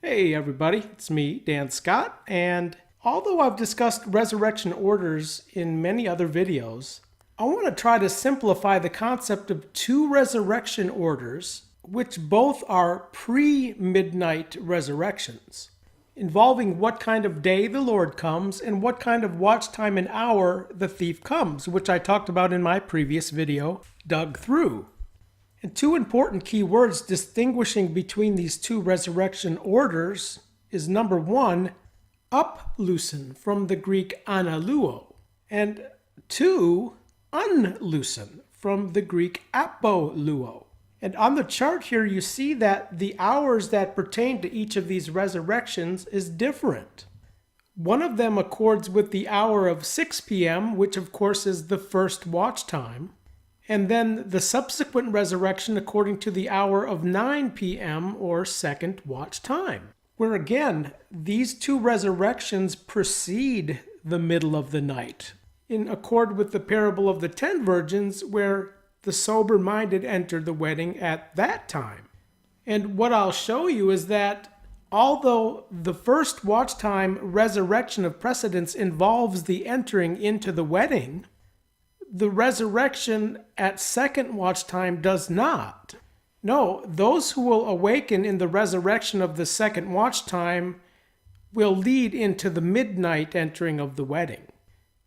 Hey everybody, it's me, Dan Scott, and although I've discussed resurrection orders in many other videos, I want to try to simplify the concept of two resurrection orders, which both are pre-midnight resurrections, involving what kind of day the Lord comes and what kind of watch time and hour the thief comes, which I talked about in my previous video, Dug Through. And two important key words distinguishing between these two resurrection orders is number one, uploosen from the Greek analuo, and two, unloosen from the Greek apoluo. And on the chart here you see that the hours that pertain to each of these resurrections is different. One of them accords with the hour of 6 p.m., which of course is the first watch time. And then the subsequent resurrection according to the hour of 9 p.m. or second watch time, where again, these two resurrections precede the middle of the night, in accord with the parable of the 10 virgins, where the sober-minded enter the wedding at that time. And what I'll show you is that although the first watch time resurrection of precedence involves the entering into the wedding, the resurrection at second watch time does not. No, those who will awaken in the resurrection of the second watch time will lead into the midnight entering of the wedding,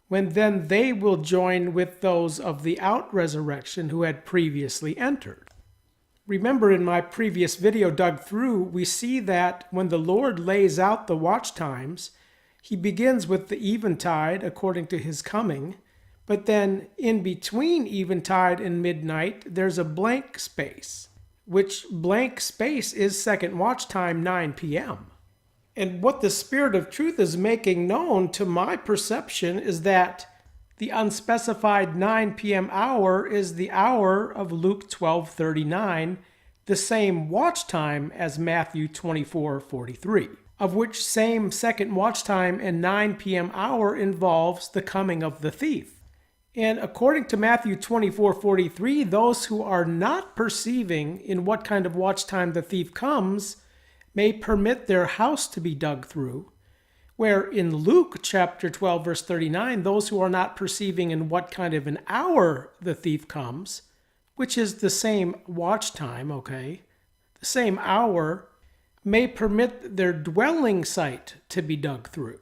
when then they will join with those of the out resurrection who had previously entered. Remember in my previous video, Dug Through, we see that when the Lord lays out the watch times, he begins with the eventide according to his coming. But then in between eventide and midnight, there's a blank space, which blank space is second watch time, 9 p.m. And what the Spirit of Truth is making known to my perception is that the unspecified 9 p.m. hour is the hour of Luke 12:39, the same watch time as Matthew 24:43, of which same second watch time and 9 p.m. hour involves the coming of the thief. And according to Matthew 24:43, those who are not perceiving in what kind of watch time the thief comes may permit their house to be dug through, where in Luke chapter 12, verse 39, those who are not perceiving in what kind of an hour the thief comes, which is the same watch time, okay, the same hour, may permit their dwelling site to be dug through,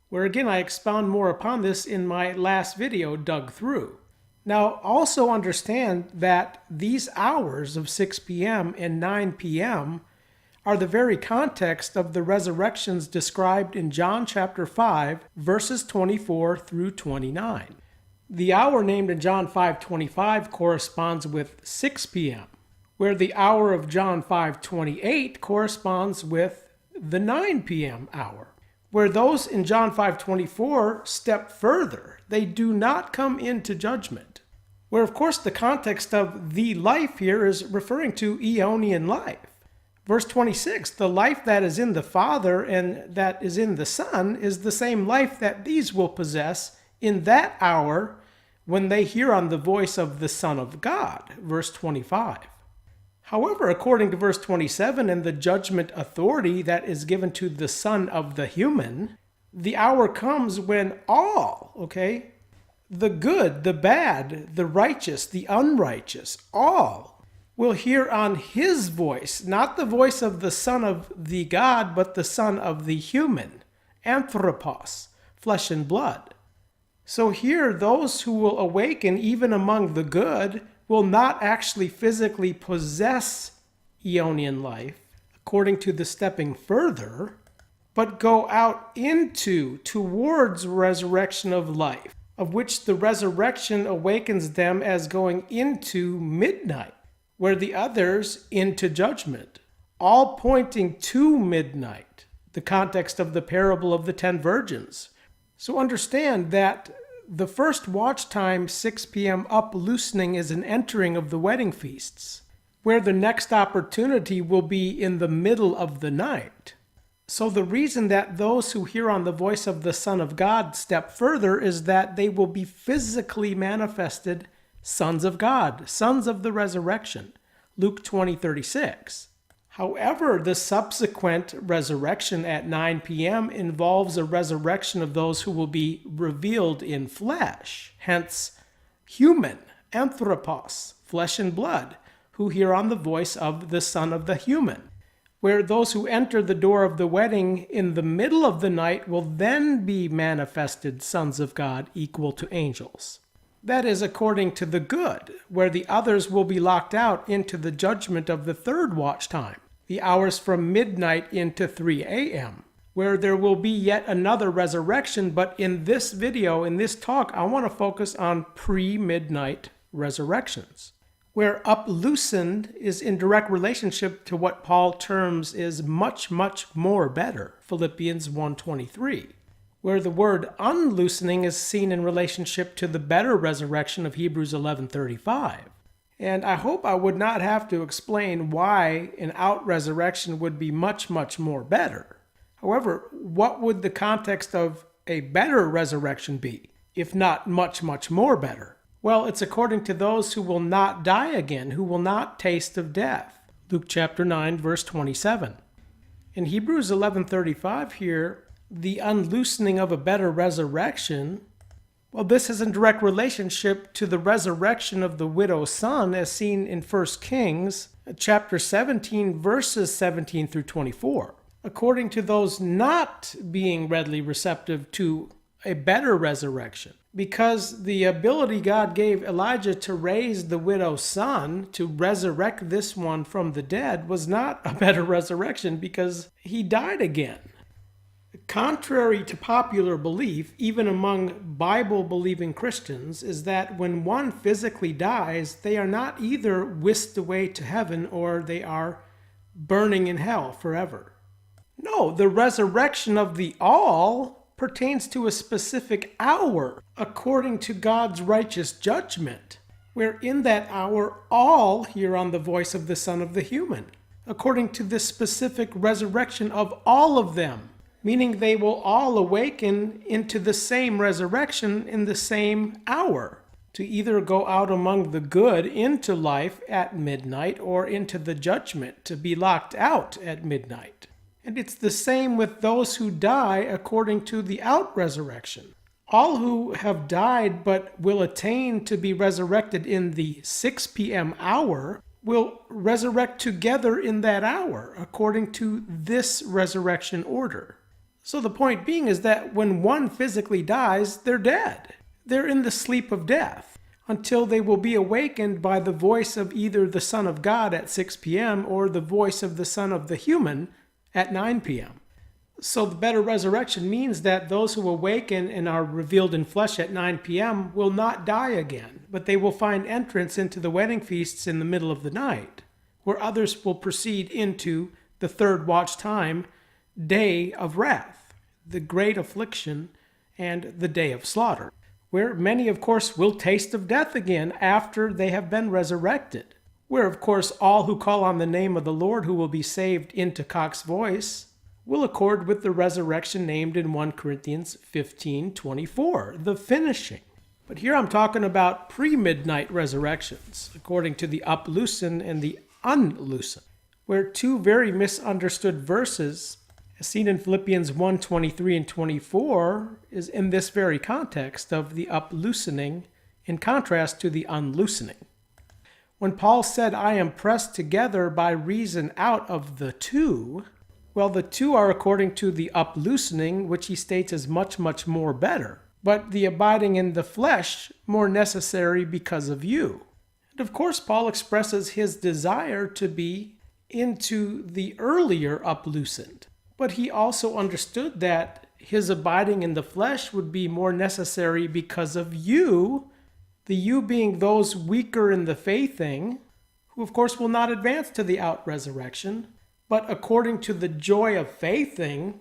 where again I expound more upon this in my last video, Dug Through. Now also understand that these hours of 6 p.m. and 9 p.m. are the very context of the resurrections described in John chapter 5, verses 24 through 29. The hour named in John 5:25 corresponds with 6 p.m., where the hour of John 5:28 corresponds with the 9 p.m. hour. Where those in John 5:24 step further, they do not come into judgment. Where of course the context of the life here is referring to Aeonian life. Verse 26, the life that is in the Father and that is in the Son is the same life that these will possess in that hour when they hear on the voice of the Son of God. Verse 25. However, according to verse 27 and the judgment authority that is given to the Son of the human, the hour comes when all, okay, the good, the bad, the righteous, the unrighteous, all will hear on his voice, not the voice of the Son of the God, but the Son of the human, anthropos, flesh and blood. So here, those who will awaken even among the good will not actually physically possess Aeonian life, according to the stepping further, but go out into, towards resurrection of life, of which the resurrection awakens them as going into midnight, where the others into judgment, all pointing to midnight, the context of the parable of the 10 virgins. So understand that the first watch time, 6 p.m. uploosening, is an entering of the wedding feasts, where the next opportunity will be in the middle of the night. So the reason that those who hear on the voice of the Son of God step further is that they will be physically manifested sons of God, sons of the resurrection. Luke 20:36. However, the subsequent resurrection at 9 p.m. involves a resurrection of those who will be revealed in flesh, hence human, anthropos, flesh and blood, who hear on the voice of the Son of the Human, where those who enter the door of the wedding in the middle of the night will then be manifested sons of God equal to angels. That is according to the good, where the others will be locked out into the judgment of the third watch time, the hours from midnight into 3 a.m., where there will be yet another resurrection. But in this video, in this talk, I want to focus on pre-midnight resurrections, where uploosened is in direct relationship to what Paul terms is much, much more better, Philippians 1:23, where the word unloosening is seen in relationship to the better resurrection of Hebrews 11:35. And I hope I would not have to explain why an out resurrection would be much, much more better. However, what would the context of a better resurrection be, if not much, much more better? Well, it's according to those who will not die again, who will not taste of death. Luke chapter 9, verse 27. In Hebrews 11:35 here, the unloosening of a better resurrection, well, this is in direct relationship to the resurrection of the widow's son as seen in 1 Kings chapter 17, verses 17 through 24. According to those not being readily receptive to a better resurrection, because the ability God gave Elijah to raise the widow's son, to resurrect this one from the dead, was not a better resurrection because he died again. Contrary to popular belief, even among Bible-believing Christians, is that when one physically dies, they are not either whisked away to heaven or they are burning in hell forever. No, the resurrection of the all pertains to a specific hour according to God's righteous judgment, where in that hour all hear on the voice of the Son of the Human, according to the specific resurrection of all of them, meaning they will all awaken into the same resurrection in the same hour, to either go out among the good into life at midnight or into the judgment to be locked out at midnight. And it's the same with those who die according to the out resurrection. All who have died but will attain to be resurrected in the 6 p.m. hour will resurrect together in that hour according to this resurrection order. So the point being is that when one physically dies, they're dead. They're in the sleep of death until they will be awakened by the voice of either the Son of God at 6 p.m. or the voice of the Son of the Human at 9 p.m. So the better resurrection means that those who awaken and are revealed in flesh at 9 p.m. will not die again, but they will find entrance into the wedding feasts in the middle of the night, where others will proceed into the third watch time, day of wrath, the great affliction, and the day of slaughter, where many, of course, will taste of death again after they have been resurrected, where, of course, all who call on the name of the Lord who will be saved into cock's voice will accord with the resurrection named in 1 Corinthians 15:24, the finishing. But here I'm talking about pre-midnight resurrections, according to the uploosen and the unloosen, where two very misunderstood verses, as seen in Philippians 1:23 and 24, is in this very context of the uploosening in contrast to the unloosening. When Paul said, I am pressed together by reason out of the two, well, the two are according to the uploosening, which he states is much, much more better, but the abiding in the flesh more necessary because of you. And of course, Paul expresses his desire to be into the earlier uploosened, but he also understood that his abiding in the flesh would be more necessary because of you, the you being those weaker in the faithing, who of course will not advance to the out resurrection, but according to the joy of faithing,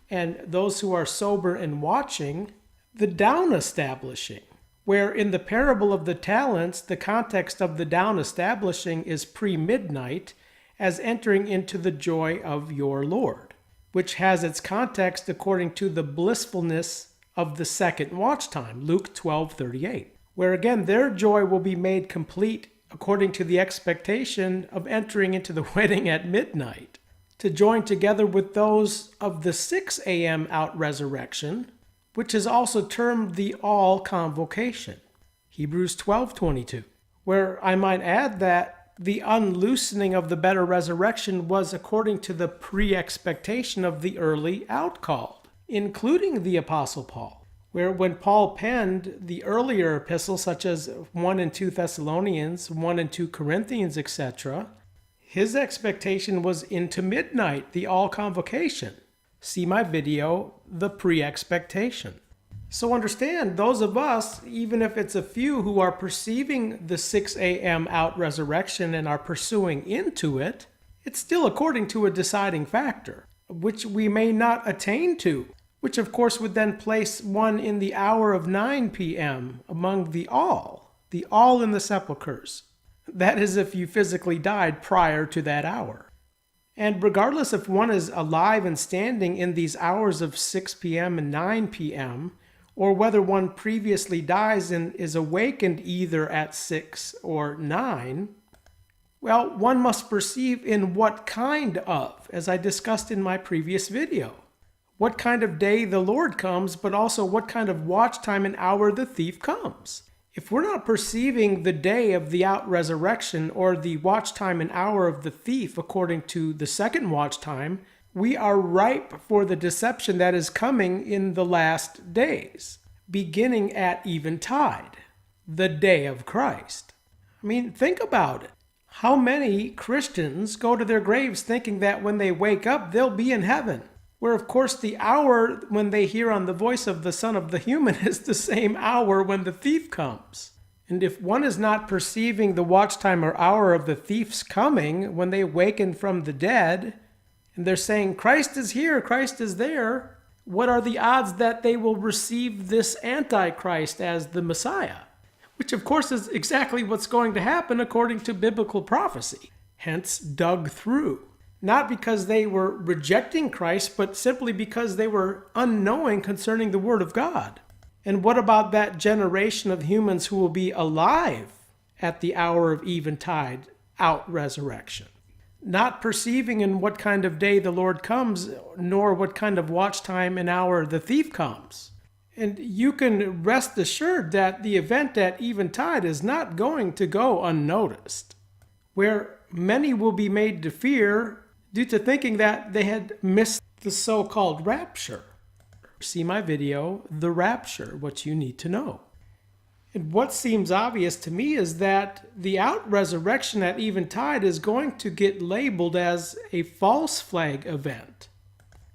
and those who are sober and watching, the down establishing, where in the parable of the talents, the context of the down establishing is pre-midnight, as entering into the joy of your Lord, which has its context according to the blissfulness of the second watch time, Luke 12:38. Where again their joy will be made complete according to the expectation of entering into the wedding at midnight, to join together with those of the 6 a.m. out resurrection, which is also termed the all convocation, Hebrews 12:22, where I might add that the unloosening of the better resurrection was according to the pre-expectation of the early outcalled, including the Apostle Paul, where when Paul penned the earlier epistles such as 1 and 2 Thessalonians, 1 and 2 Corinthians, etc., his expectation was into midnight, the all convocation. See my video, The Pre-Expectation. So understand, those of us, even if it's a few who are perceiving the 6 a.m. out resurrection and are pursuing into it, it's still according to a deciding factor, which we may not attain to, which of course would then place one in the hour of 9 p.m. among the all in the sepulchres. That is if you physically died prior to that hour. And regardless if one is alive and standing in these hours of 6 p.m. and 9 p.m., or whether one previously dies and is awakened either at 6 or 9, well, one must perceive in what kind of, as I discussed in my previous video, what kind of day the Lord comes, but also what kind of watch time and hour the thief comes. If we're not perceiving the day of the out resurrection or the watch time and hour of the thief according to the second watch time, we are ripe for the deception that is coming in the last days, beginning at eventide, the day of Christ. I mean, think about it. How many Christians go to their graves thinking that when they wake up, they'll be in heaven? Where, of course, the hour when they hear on the voice of the Son of the Human is the same hour when the thief comes. And if one is not perceiving the watch time or hour of the thief's coming when they awaken from the dead, and they're saying, Christ is here, Christ is there, what are the odds that they will receive this Antichrist as the Messiah? Which, of course, is exactly what's going to happen according to biblical prophecy. Hence, dug through. Not because they were rejecting Christ, but simply because they were unknowing concerning the Word of God. And what about that generation of humans who will be alive at the hour of eventide, out resurrection? Not perceiving in what kind of day the Lord comes, nor what kind of watch time and hour the thief comes. And you can rest assured that the event at eventide is not going to go unnoticed, where many will be made to fear due to thinking that they had missed the so-called rapture. See my video, The Rapture, What You Need to Know. And what seems obvious to me is that the out-resurrection at eventide is going to get labeled as a false flag event.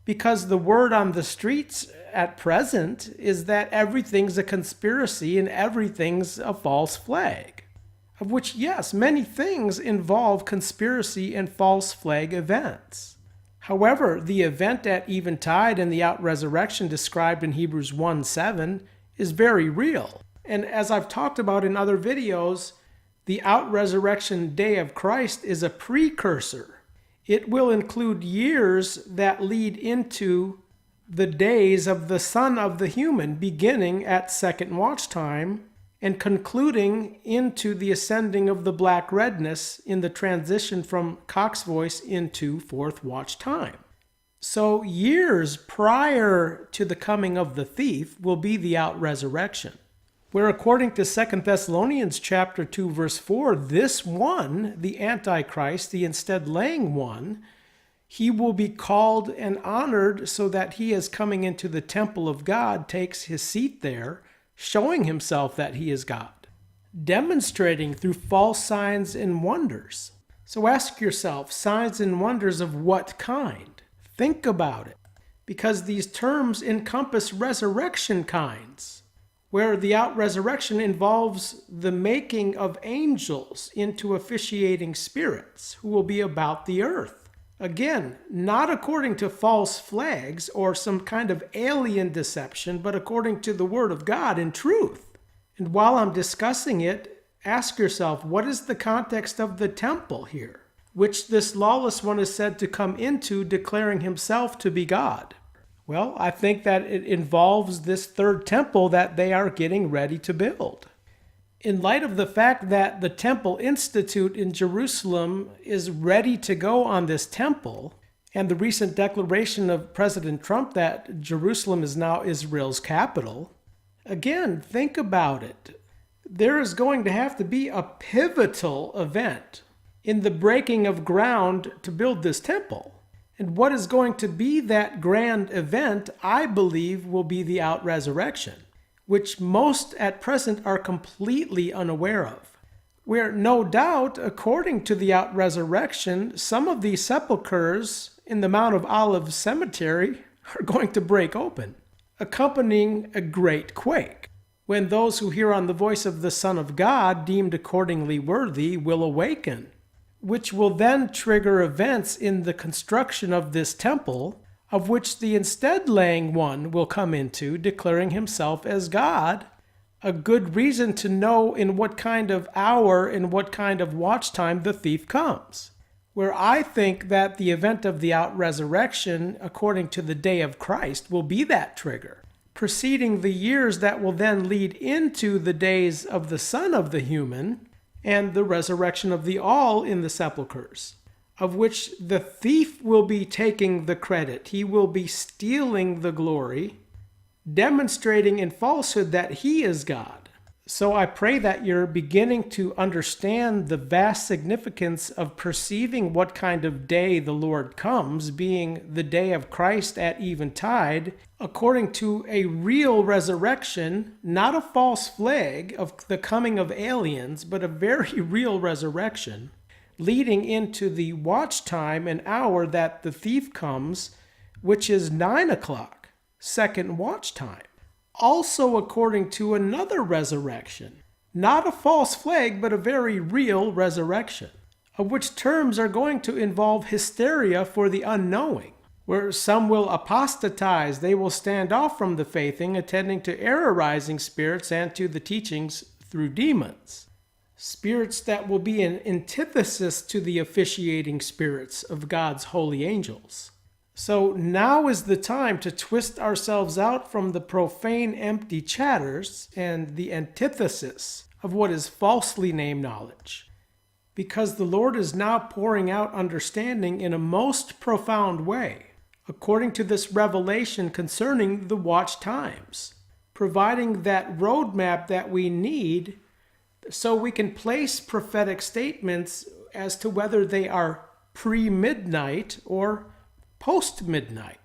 Because the word on the streets at present is that everything's a conspiracy and everything's a false flag. Of which, yes, many things involve conspiracy and false flag events. However, the event at eventide and the out-resurrection described in Hebrews 1:7 is very real. And as I've talked about in other videos, the out-resurrection day of Christ is a precursor. It will include years that lead into the days of the Son of the Human, beginning at second watch time and concluding into the ascending of the black redness in the transition from cock's voice into fourth watch time. So years prior to the coming of the thief will be the out-resurrection, where according to 2 Thessalonians chapter 2 verse 4, this one, the Antichrist, the instead laying one, he will be called and honored so that he is coming into the temple of God, takes his seat there, showing himself that he is God, demonstrating through false signs and wonders. So ask yourself, signs and wonders of what kind? Think about it, because these terms encompass resurrection kinds, where the out-resurrection involves the making of angels into officiating spirits who will be about the earth. Again, not according to false flags or some kind of alien deception, but according to the Word of God in truth. And while I'm discussing it, ask yourself, what is the context of the temple here, which this lawless one is said to come into, declaring himself to be God? Well, I think that it involves this third temple that they are getting ready to build. In light of the fact that the Temple Institute in Jerusalem is ready to go on this temple, and the recent declaration of President Trump that Jerusalem is now Israel's capital, again, think about it. There is going to have to be a pivotal event in the breaking of ground to build this temple. And what is going to be that grand event, I believe, will be the out-resurrection, which most at present are completely unaware of. Where no doubt, according to the out-resurrection, some of these sepulchres in the Mount of Olives cemetery are going to break open, accompanying a great quake, when those who hear on the voice of the Son of God, deemed accordingly worthy, will awaken, which will then trigger events in the construction of this temple, of which the instead laying one will come into, declaring himself as God, a good reason to know in what kind of hour, in what kind of watch time the thief comes. Where I think that the event of the out-resurrection, according to the day of Christ, will be that trigger, preceding the years that will then lead into the days of the Son of the human, and the resurrection of the all in the sepulchres, of which the thief will be taking the credit. He will be stealing the glory, demonstrating in falsehood that he is God. So I pray that you're beginning to understand the vast significance of perceiving what kind of day the Lord comes, being the day of Christ at eventide, according to a real resurrection, not a false flag of the coming of aliens, but a very real resurrection, leading into the watch time and hour that the thief comes, which is 9 o'clock, second watch time. Also according to another resurrection, not a false flag, but a very real resurrection, of which terms are going to involve hysteria for the unknowing, where some will apostatize, they will stand off from the faithing, attending to errorizing spirits and to the teachings through demons. Spirits that will be an antithesis to the officiating spirits of God's holy angels. So now is the time to twist ourselves out from the profane, empty chatters and the antithesis of what is falsely named knowledge, because the Lord is now pouring out understanding in a most profound way, according to this revelation concerning the watch times, providing that roadmap that we need so we can place prophetic statements as to whether they are pre-midnight or post-midnight.